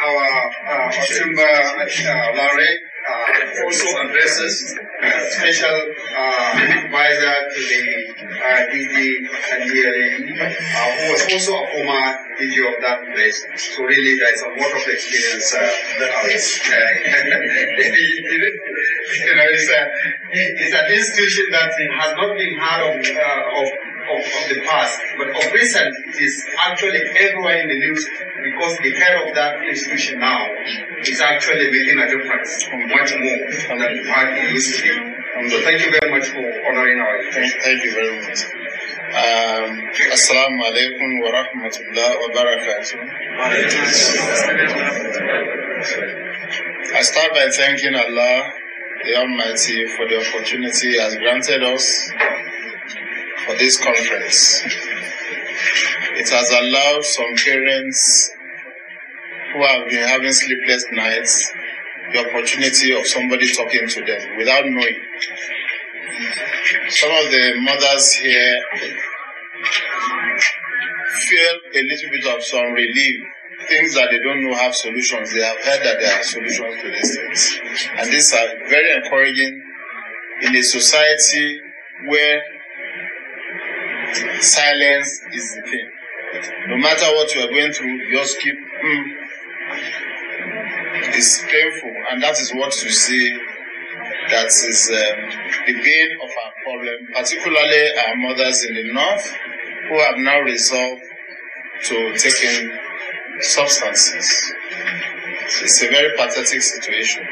our Otunba Lanre also addresses special advisor to the DG NDLEA, who was also a former DG of that place. So really, there is a lot of experience. It's an institution that has not been heard of the past, but of recent, it is actually everywhere in the news because the head of that institution now is actually making a difference much more than what it used to be. So thank you very much for honoring our invitation. Thank you very much. Assalamu alaikum wa rahmatullahi wa barakatuh. I start by thanking Allah, the Almighty, for the opportunity He has granted us for this conference. It has allowed some parents who have been having sleepless nights the opportunity of somebody talking to them without knowing. Some of the mothers here feel a little bit of some relief. Things that they don't know have solutions. They have heard that there are solutions to these things. And these are very encouraging in a society where silence is the thing. No matter what you are going through, you just keep, It's painful, and that is what you see that is the bane of our problem, particularly our mothers in the north who have now resolved to take in substances. It's a very pathetic situation.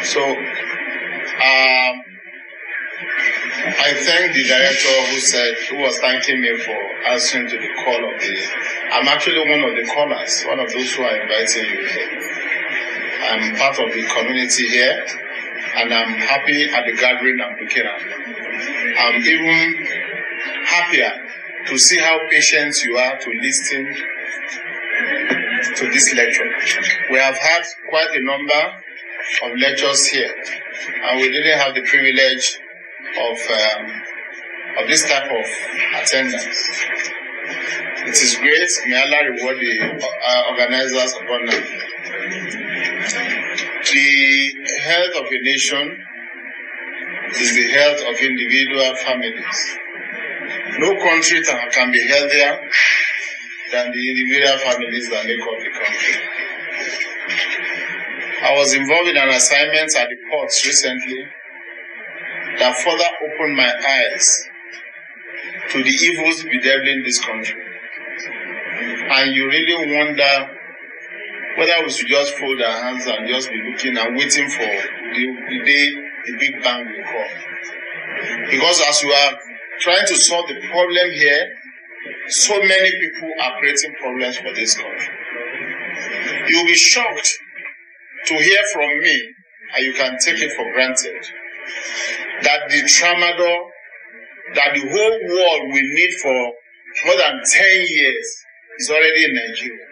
So, I thank the director who was thanking me for answering to the call of I'm actually one of the callers, one of those who are inviting you here. I'm part of the community here, and I'm happy at the gathering I'm looking at. I'm even happier to see how patient you are to listen to this lecture. We have had quite a number of lectures here, and we didn't have the privilege of this type of attendance. It is great. May Allah reward the organizers abundantly. The health of a nation is the health of individual families. No country can be healthier than the individual families that make up the country. I was involved in an assignment at the ports recently that further opened my eyes to the evils bedeviling this country. And you really wonder whether we should just fold our hands and just be looking and waiting for the day the big bang will come. Because as you are trying to solve the problem here, so many people are creating problems for this country. You will be shocked to hear from me, and you can take it for granted, that the tramadol that the whole world will need for more than 10 years is already in Nigeria.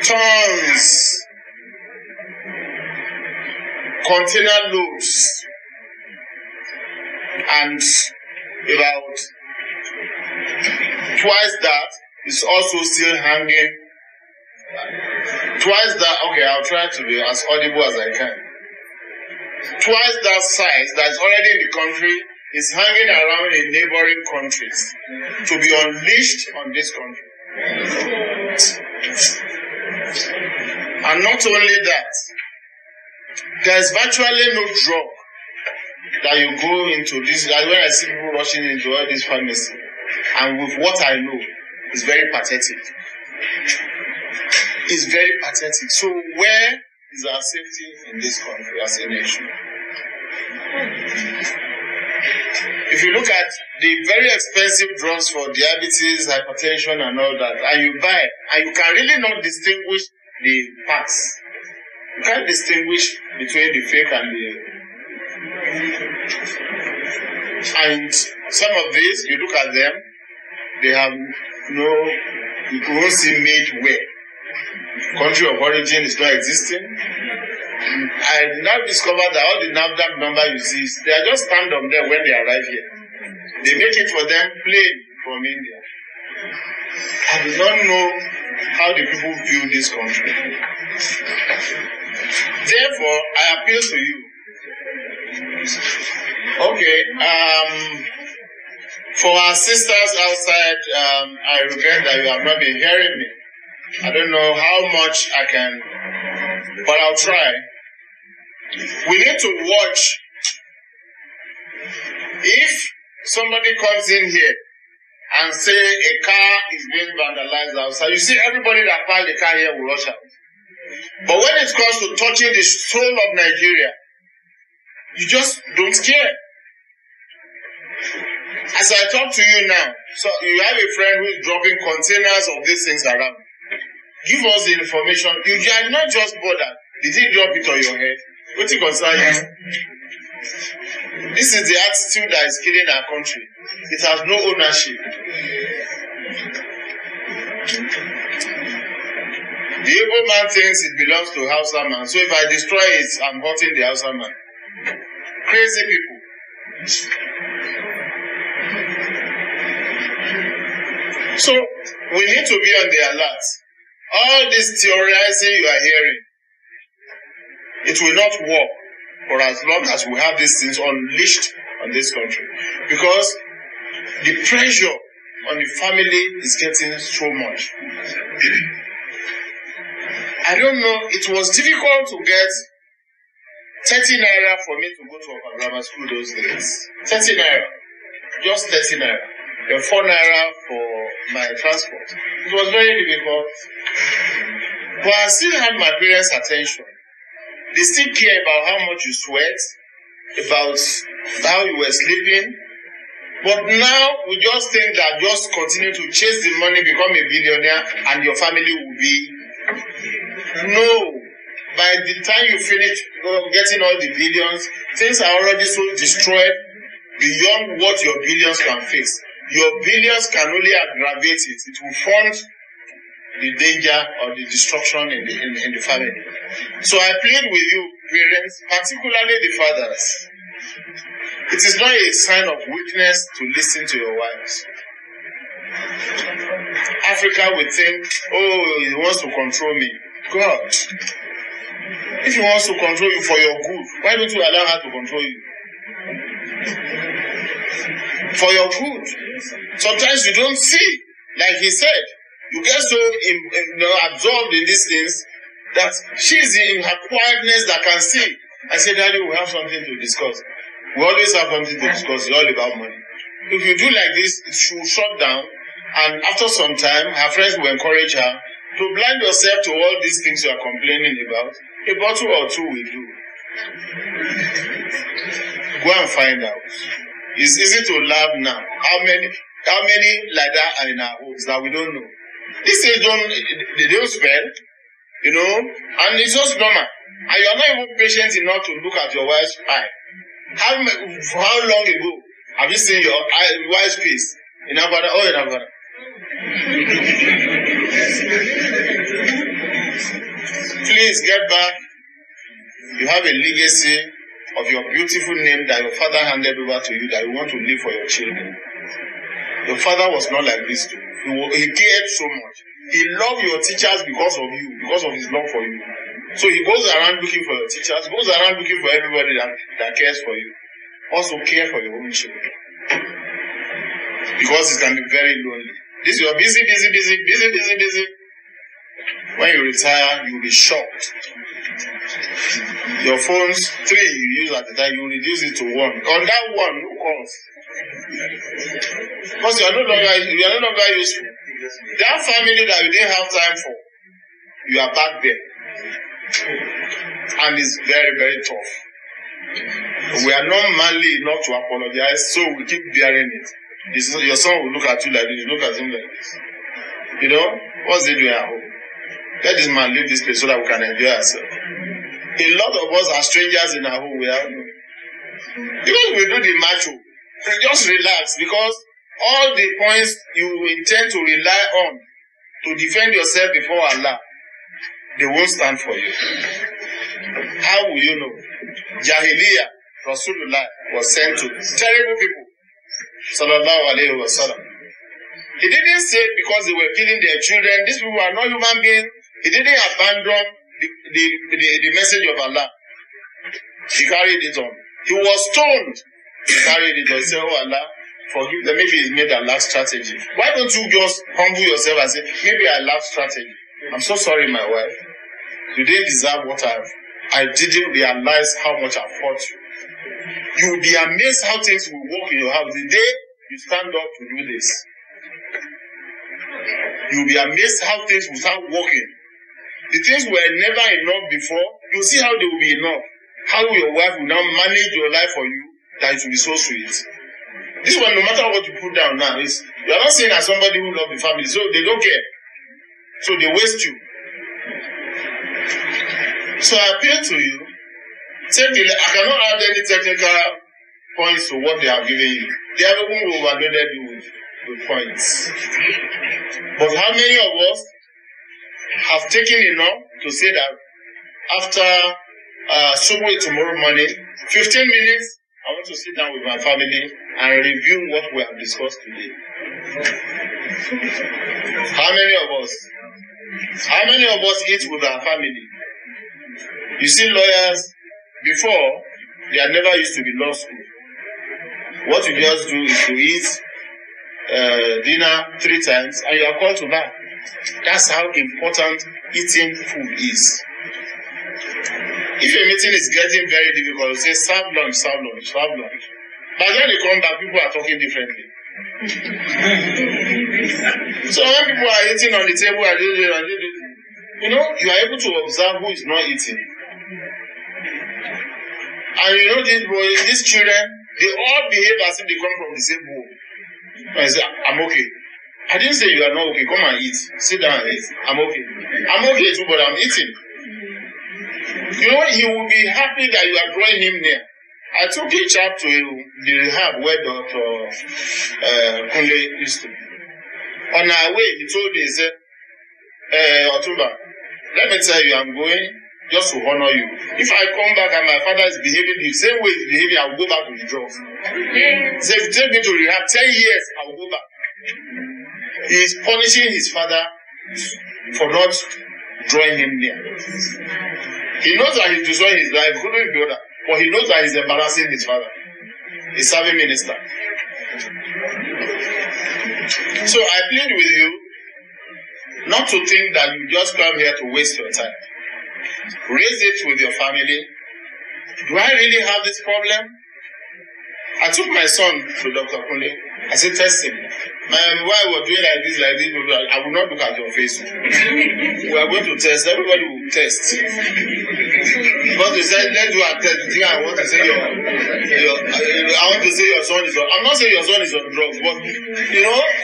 Tons, container loads, and about twice that is also still hanging. Twice that, okay, I'll try to be as audible as I can. Twice that size that is already in the country is hanging around in neighboring countries to be unleashed on this country. And not only that, there is virtually no drug that you go into this. When I see people rushing into all these pharmacies, and with what I know, it's very pathetic. It's very pathetic. So where is our safety in this country as a nation? If you look at the very expensive drugs for diabetes, hypertension, and all that, and you buy, and you can really not distinguish the parts. You can't distinguish between the fake and the. And some of these, you look at them, they have no, you won't see made where. Country of origin is not existing. I now discovered that all the NAFDAC number you see, they are just stand on there when they arrive here. They make it for them plain from India. I do not know how the people view this country. Therefore, I appeal to you. Okay, for our sisters outside, I regret that you have not been hearing me. I don't know how much I can, but I'll try. We need to watch. If somebody comes in here and say a car is being vandalized outside, you see everybody that parked the car here will rush out. But when it comes to touching the soul of Nigeria, you just don't care. As I talk to you now, so you have a friend who is dropping containers of these things around. Give us the information. You are not just bothered. Did he drop it on your head? What you concern you? This is the attitude that is killing our country. It has no ownership. The Igbo man thinks it belongs to Hausa man. So if I destroy it, I'm hurting the Hausa man. Crazy people. So we need to be on the alert. All this theorizing you are hearing, it will not work for as long as we have these things unleashed on this country. Because the pressure on the family is getting so much. I don't know, it was difficult to get 30 naira for me to go to a grammar school those days. 30 naira. Just 30 naira. Then 4 naira for my transport. It was very difficult. But I still had my parents' attention. They still care about how much you sweat, about how you were sleeping. But now we just think that just continue to chase the money, become a billionaire, and your family will be. No. By the time you finish getting all the billions, things are already so destroyed beyond what your billions can fix. Your billions can only aggravate it. It will fund the danger or the destruction in the family. So I plead with you, parents, particularly the fathers. It is not a sign of weakness to listen to your wives. Africa will think, oh, he wants to control me. God, if he wants to control you for your good, why don't you allow her to control you? For your good. Sometimes you don't see, like he said, you get so absorbed in these things that she's in her quietness that can see. I said, Daddy, we have something to discuss. We always have something to discuss. It's all about money. If you do like this, she will shut down, and after some time, her friends will encourage her to blind yourself to all these things you are complaining about. A bottle or two will do. Go and find out. It's easy to laugh now. How many like that are in our homes that we don't know? These things they don't spell, and it's just normal. And you are not even patient enough to look at your wife's eye. How long ago have you seen your wife's face? In Abuja? Oh, in Abuja. Please get back. You have a legacy of your beautiful name that your father handed over to you that you want to leave for your children. Your father was not like this too. He cared so much. He loved your teachers because of you, because of his love for you. So he goes around looking for your teachers, goes around looking for everybody that cares for you. Also care for your own children. Because it can be very lonely. This you are busy. When you retire, you'll be shocked. Your phones, 3 you use at the time, you reduce it to 1. On that 1, who calls? Because you are no longer useful. That family that you didn't have time for, you are back there. And it's very, very tough. We are not manly enough to apologize, so we keep bearing it. Your son will look at you like this, you look at him like this. What's he doing at home? Let this man leave this place so that we can enjoy ourselves. A lot of us are strangers in our home without knowing. Because we do the macho, just relax, because all the points you intend to rely on to defend yourself before Allah, they won't stand for you. How will you know? Jahiliyyah, Rasulullah was sent to terrible people. Sallallahu alayhi wa sallam. He didn't say it because they were killing their children. These people are not human beings. He didn't abandon the message of Allah. He carried it on. He was stoned. He carried it on. He said, oh Allah, forgive them. Maybe he made a last strategy. Why don't you just humble yourself and say, maybe I lacked strategy. I'm so sorry, my wife. You didn't deserve what I didn't realize how much I fought you. You will be amazed how things will work in your house. The day you stand up to do this, you will be amazed how things will start working. The things were never enough before. You will see how they will be enough. How your wife will now manage your life for you, that it will be so sweet. This one, no matter what you put down now, you are not saying as somebody who loves the family, so they don't care. So they waste you. So I appeal to you. I cannot add any technical points to what they have given you. They have even overloaded you with points. But how many of us have taken enough to say that after Subway tomorrow morning, 15 minutes, I want to sit down with my family and review what we have discussed today? How many of us eat with our family? You see, lawyers, before, they had never used to be law school. What you just do is to eat dinner 3 times and you are called to that. That's how important eating food is. If a meeting is getting very difficult, you say, serve lunch. By the time they come back, people are talking differently. So when people are eating on the table, you are able to observe who is not eating. And you know, these children, they all behave as if they come from the same home. I say, I'm okay. I didn't say you are not okay. Come and eat. Sit down and eat. I'm okay. I'm okay too, but I'm eating. You know, he will be happy that you are drawing him near. I took a chap to the rehab where Dr. Kunle used to be. On our way, he told me, he said, Otunba, let me tell you, I'm going just to honor you. If I come back and my father is behaving the same way he's behaving, I will go back to the drugs. He said, if you take me to rehab 10 years, I will go back. He is punishing his father for not drawing him near. He knows that he's destroying his life, couldn't be other, but he knows that he's embarrassing his father. He's serving minister. So I plead with you not to think that you just come here to waste your time. Raise it with your family. Do I really have this problem? I took my son to Dr. Kunle. I said, test him. My wife was doing like this. I will not look at your face. We are going to test. Everybody will test. Because they said, let's do a test. I want to say your son is on. I'm not saying your son is on drugs, but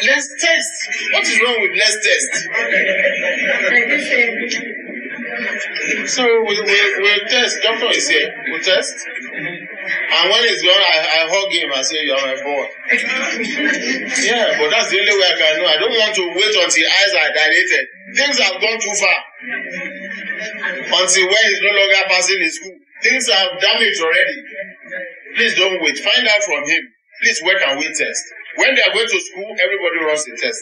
let's test. What is wrong with let's test? So we'll test. Doctor is here. We'll test. And when it's gone, I hug him and say, you are my boy. Yeah, but that's the only way I can know. I don't want to wait until eyes are dilated. Things have gone too far. Until when he's no longer passing in school. Things are damaged already. Please don't wait. Find out from him. Please, where can we test? When they are going to school, everybody runs the test.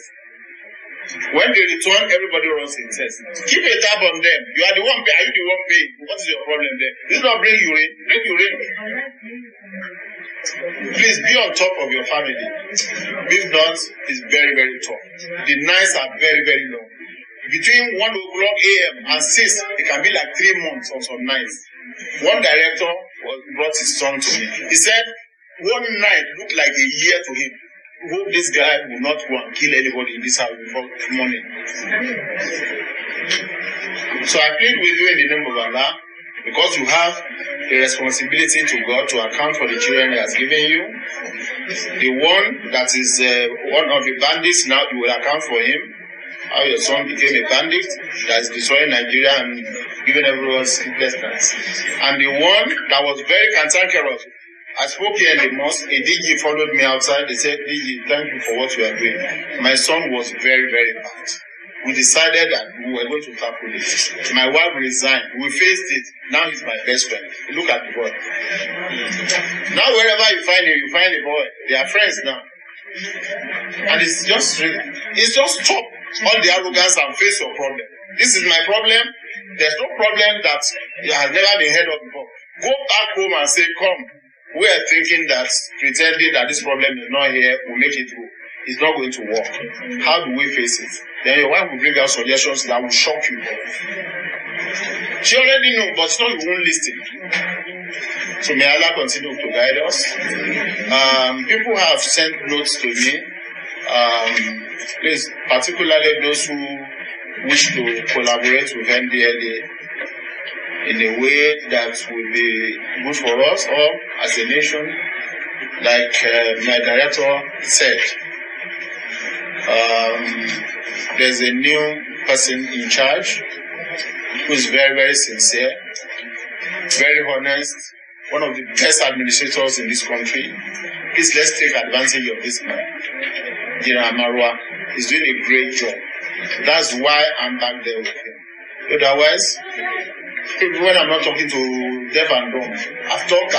When they return, everybody runs a test. Keep a tab on them. You are the one paying. Are you the one paying? What is your problem there? This is not bring urine. Bring urine. Please be on top of your family. If not, it's very, very tough. The nights are very, very long. Between 1 o'clock a.m. and 6, it can be like 3 months or some nights. One director brought his son to me. He said, one night looked like a year to him. Hope this guy will not go and kill anybody in this house before morning. So I plead with you in the name of Allah, because you have a responsibility to God to account for the children He has given you. The one that is one of the bandits now, you will account for him. How your son became a bandit that is destroying Nigeria and giving everyone sleepless nights. And the one that was very cantankerous. I spoke here in the mosque, a DG followed me outside. They said, DG, thank you for what you are doing. My son was very, very bad. We decided that we were going to tackle it. My wife resigned. We faced it. Now he's my best friend. Look at the boy. Now wherever you find him, you find the boy. They are friends now. And it's just stop all the arrogance and face your problem. This is my problem. There's no problem that has never been heard of before. Go back home and say, come, we are thinking that pretending that this problem is not here will make it through. It's not going to work. How do we face it? Then your wife will bring out suggestions that will shock you. She already knows, but it's not you won't listen. So may Allah continue to guide us. People have sent notes to me. Please, particularly those who wish to collaborate with NDLEA in a way that will be good for us all as a nation, like my director said. There's a new person in charge who is very, very sincere, very honest, one of the best administrators in this country. Please, let's take advantage of this man. Marwa is doing a great job. That's why I'm back there with him. Otherwise, when I'm not talking to deaf and dumb, I've talked,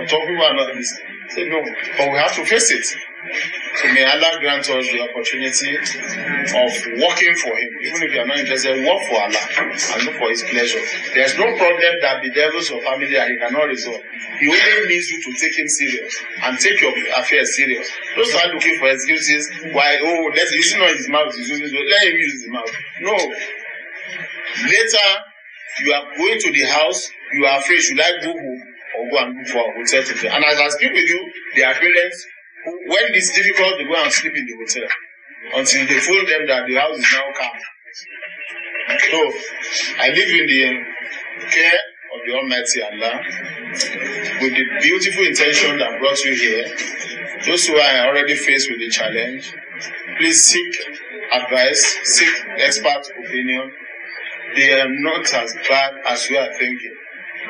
people are not listening. Say no, but we have to face it. So may Allah grant us the opportunity of working for Him. Even if you are not interested, work for Allah and look for His pleasure. There's no problem that bedevils your family that He cannot resolve. He only needs you to take Him serious and take your affairs serious. Don't start looking for excuses. Why? Oh, let's listen on his mouth. Let him use his mouth. No. Later, you are going to the house. You are afraid. Should I go home or go and look for a hotel to stay? And as I speak with you, there are parents who, when it's difficult, they go and sleep in the hotel until they told them that the house is now calm. So, I live in the care of the Almighty Allah with the beautiful intention that brought you here. Those who are already faced with the challenge, please seek advice, seek expert opinion. They are not as bad as you are thinking.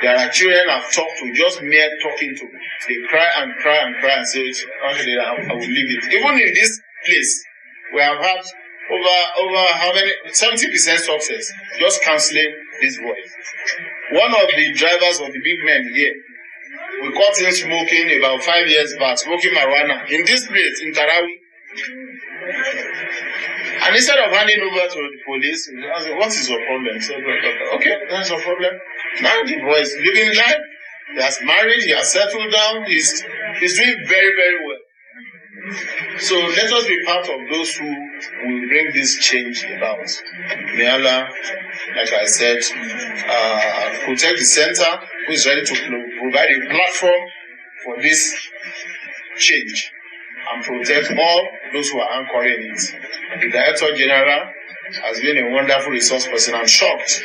There are children I've talked to, just mere talking to. They cry and cry and cry and say, actually, I will leave it. Even in this place, we have had over how many? 70% success, just counseling this boy. One of the drivers of the big men here, we caught him smoking about 5 years back, smoking marijuana in this place, in Tarawi. And instead of handing over to the police, I said, what is your problem? He said, okay, that's your problem. Now the boy is living life. He has married, he has settled down, he's doing very, very well. So let us be part of those who will bring this change about. May Allah, like I said, protect the center, who is ready to provide a platform for this change, and protect all those who are anchoring it. The Director General has been a wonderful resource person. I'm shocked.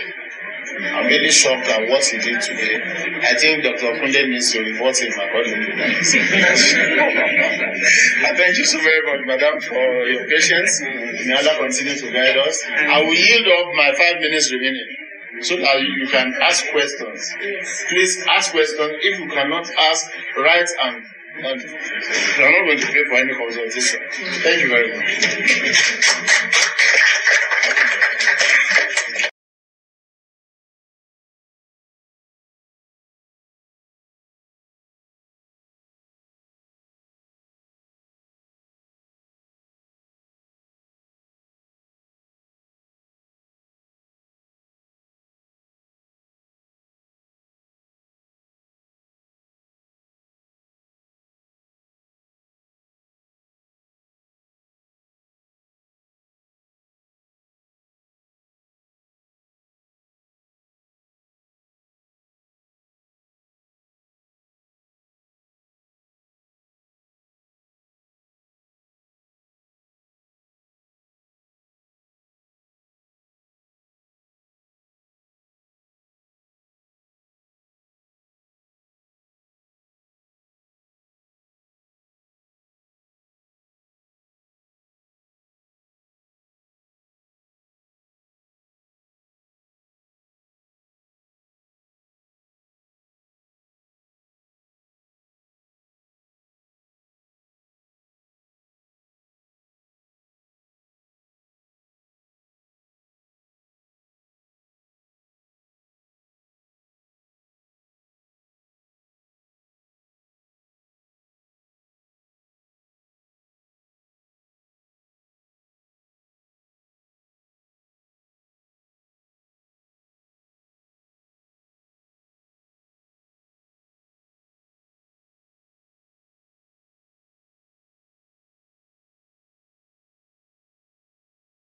I'm really shocked at what he did today. I think Dr. Kunde needs to report him according to that. I thank you so very much, Madam, for your patience. May Allah continue to guide us. I will yield up my 5 minutes remaining so that you can ask questions. Please ask questions. If you cannot ask, write and you are not going to pay for any consultation. Thank you very much.